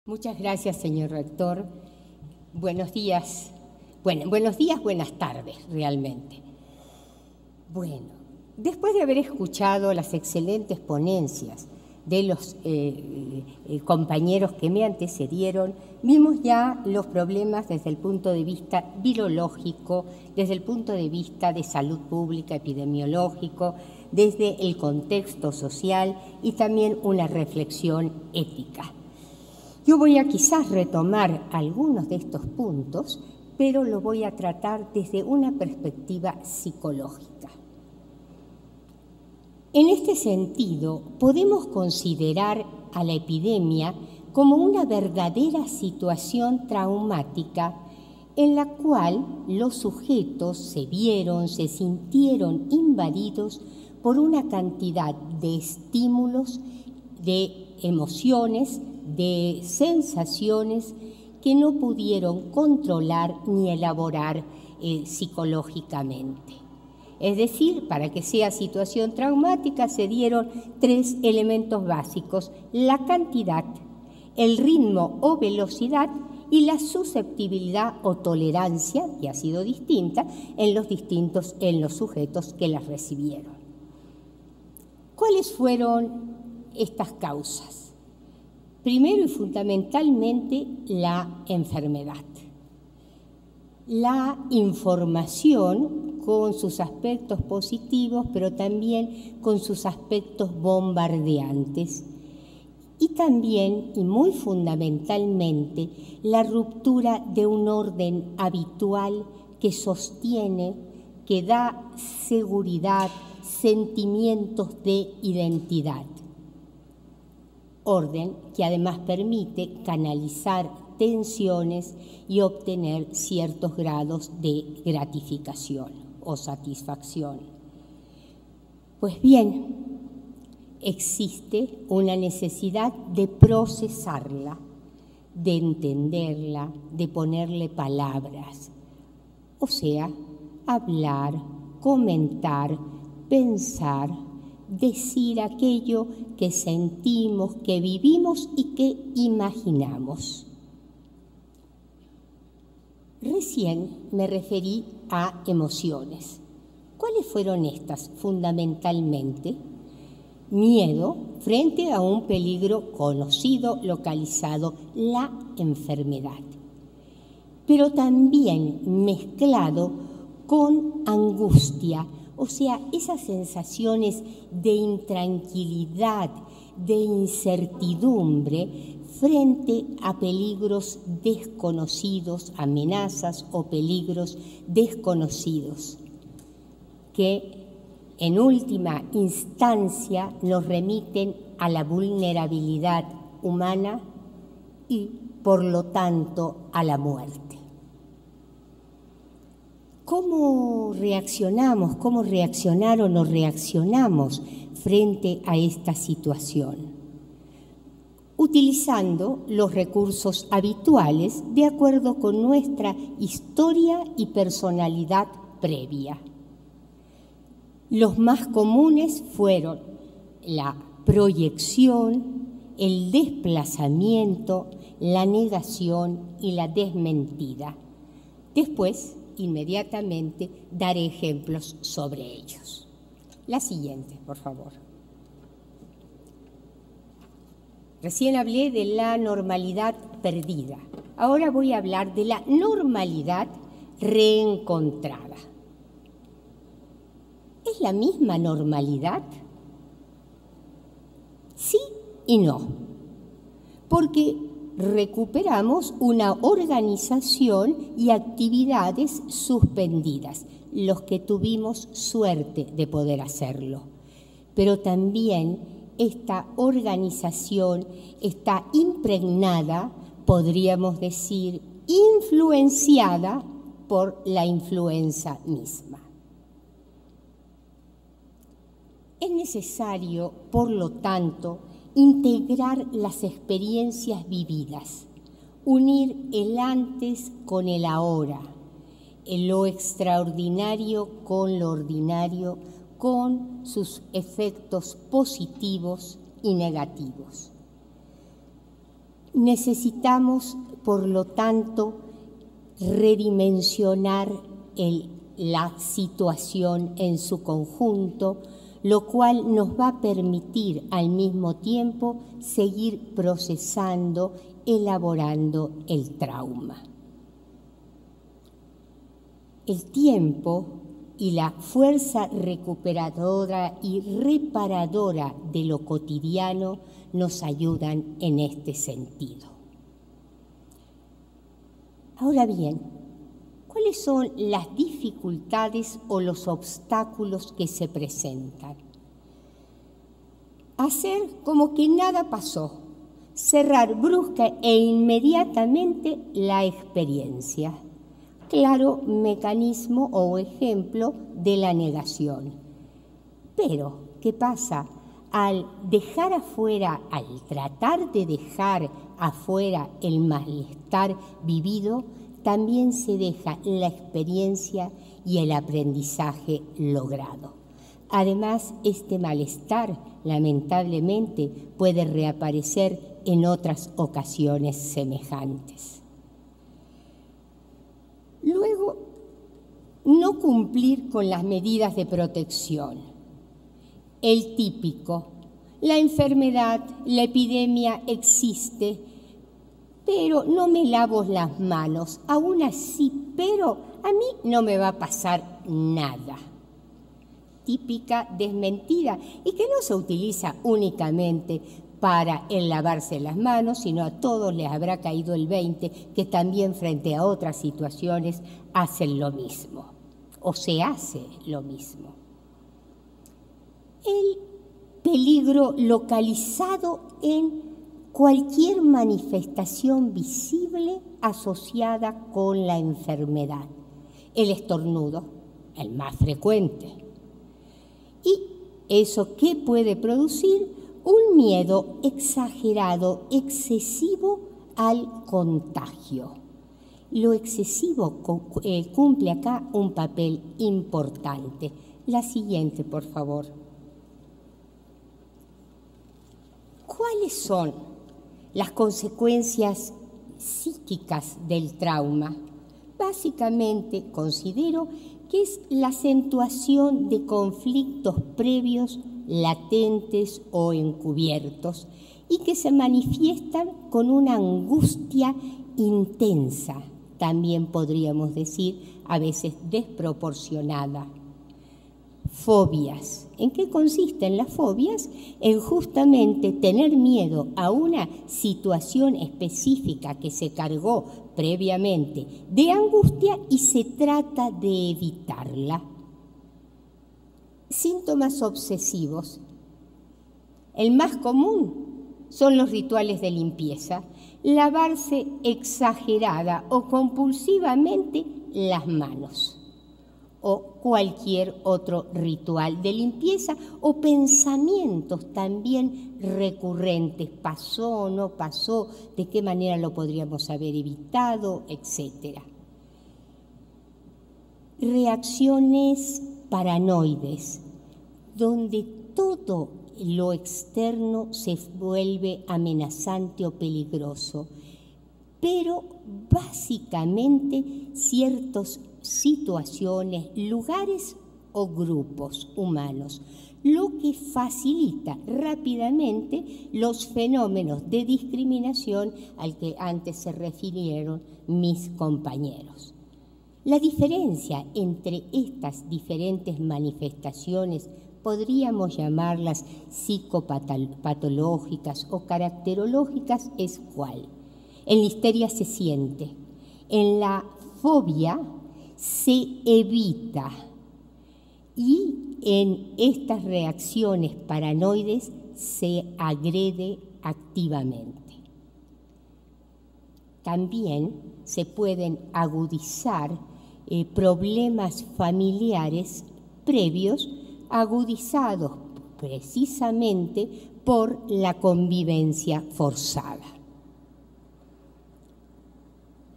Muchas gracias, señor rector. Buenos días. Buenos días, buenas tardes, realmente. Bueno, después de haber escuchado las excelentes ponencias de los compañeros que me antecedieron, vimos ya los problemas desde el punto de vista virológico, desde el punto de vista de salud pública, epidemiológico, desde el contexto social y también una reflexión ética. Yo voy a quizás retomar algunos de estos puntos, pero lo voy a tratar desde una perspectiva psicológica. En este sentido, podemos considerar a la epidemia como una verdadera situación traumática en la cual los sujetos se vieron, se sintieron invadidos por una cantidad de estímulos, de emociones, de sensaciones que no pudieron controlar ni elaborar psicológicamente. Es decir, para que sea situación traumática se dieron tres elementos básicos: la cantidad, el ritmo o velocidad y la susceptibilidad o tolerancia, que ha sido distinta en los sujetos que las recibieron. ¿Cuáles fueron estas causas? Primero y fundamentalmente, la enfermedad. La información con sus aspectos positivos, pero también con sus aspectos bombardeantes. Y también, y muy fundamentalmente, la ruptura de un orden habitual que sostiene, que da seguridad, sentimientos de identidad. Orden que además permite canalizar tensiones y obtener ciertos grados de gratificación o satisfacción. Pues bien, existe una necesidad de procesarla, de entenderla, de ponerle palabras, o sea, hablar, comentar, pensar, decir aquello que sentimos, que vivimos y que imaginamos. Recién me referí a emociones. ¿Cuáles fueron estas? Fundamentalmente, miedo frente a un peligro conocido, localizado, la enfermedad, pero también mezclado con angustia, o sea, esas sensaciones de intranquilidad, de incertidumbre frente a peligros desconocidos, amenazas o peligros desconocidos, que en última instancia nos remiten a la vulnerabilidad humana y, por lo tanto, a la muerte. ¿Cómo reaccionamos? ¿Cómo reaccionaron o reaccionamos frente a esta situación? Utilizando los recursos habituales de acuerdo con nuestra historia y personalidad previa. Los más comunes fueron la proyección, el desplazamiento, la negación y la desmentida. Después, inmediatamente daré ejemplos sobre ellos. La siguiente, por favor. Recién hablé de la normalidad perdida. Ahora voy a hablar de la normalidad reencontrada. ¿Es la misma normalidad? Sí y no. Porque recuperamos una organización y actividades suspendidas, los que tuvimos suerte de poder hacerlo. Pero también esta organización está impregnada, podríamos decir, influenciada por la influenza misma. Es necesario, por lo tanto, integrar las experiencias vividas, unir el antes con el ahora, lo extraordinario con lo ordinario, con sus efectos positivos y negativos. Necesitamos, por lo tanto, redimensionar la situación en su conjunto, lo cual nos va a permitir al mismo tiempo seguir procesando, elaborando el trauma. El tiempo y la fuerza recuperadora y reparadora de lo cotidiano nos ayudan en este sentido. Ahora bien, ¿cuáles son las dificultades o los obstáculos que se presentan? Hacer como que nada pasó, cerrar brusca e inmediatamente la experiencia. Claro mecanismo o ejemplo de la negación. Pero, ¿qué pasa? Al dejar afuera, al tratar de dejar afuera el malestar vivido, también se deja la experiencia y el aprendizaje logrado. Además, este malestar, lamentablemente, puede reaparecer en otras ocasiones semejantes. Luego, no cumplir con las medidas de protección. El típico, la enfermedad, la epidemia existe, pero no me lavo las manos. Aún así, pero a mí no me va a pasar nada. Típica desmentida y que no se utiliza únicamente para el lavarse las manos, sino a todos les habrá caído el 20 que también frente a otras situaciones hacen lo mismo o se hace lo mismo. El peligro localizado en cualquier manifestación visible asociada con la enfermedad. El estornudo, el más frecuente. ¿Y eso qué puede producir? Un miedo exagerado, excesivo al contagio. Lo excesivo cumple acá un papel importante. La siguiente, por favor. ¿Cuáles son las consecuencias psíquicas del trauma? Básicamente considero que es la acentuación de conflictos previos, latentes o encubiertos, y que se manifiestan con una angustia intensa, también podríamos decir a veces desproporcionada. Fobias. ¿En qué consisten las fobias? En justamente tener miedo a una situación específica que se cargó previamente de angustia y se trata de evitarla. Síntomas obsesivos. El más común son los rituales de limpieza, lavarse exagerada o compulsivamente las manos, o cualquier otro ritual de limpieza, o pensamientos también recurrentes, pasó o no pasó, de qué manera lo podríamos haber evitado, etc. Reacciones paranoides, donde todo lo externo se vuelve amenazante o peligroso, pero básicamente ciertas situaciones, lugares o grupos humanos, lo que facilita rápidamente los fenómenos de discriminación al que antes se refirieron mis compañeros. La diferencia entre estas diferentes manifestaciones, podríamos llamarlas psicopatológicas o caracterológicas, es ¿cuál? En la histeria se siente, en la fobia se evita y en estas reacciones paranoides se agrede activamente. También se pueden agudizar problemas familiares previos, agudizados precisamente por la convivencia forzada.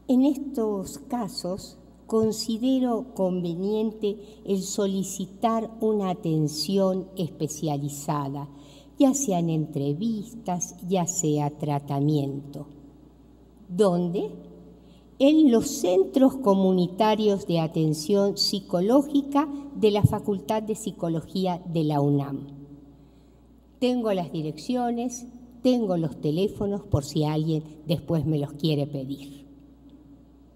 En estos casos, considero conveniente el solicitar una atención especializada, ya sea en entrevistas, ya sea tratamiento. ¿Dónde? En los centros comunitarios de atención psicológica de la Facultad de Psicología de la UNAM. Tengo las direcciones, tengo los teléfonos por si alguien después me los quiere pedir.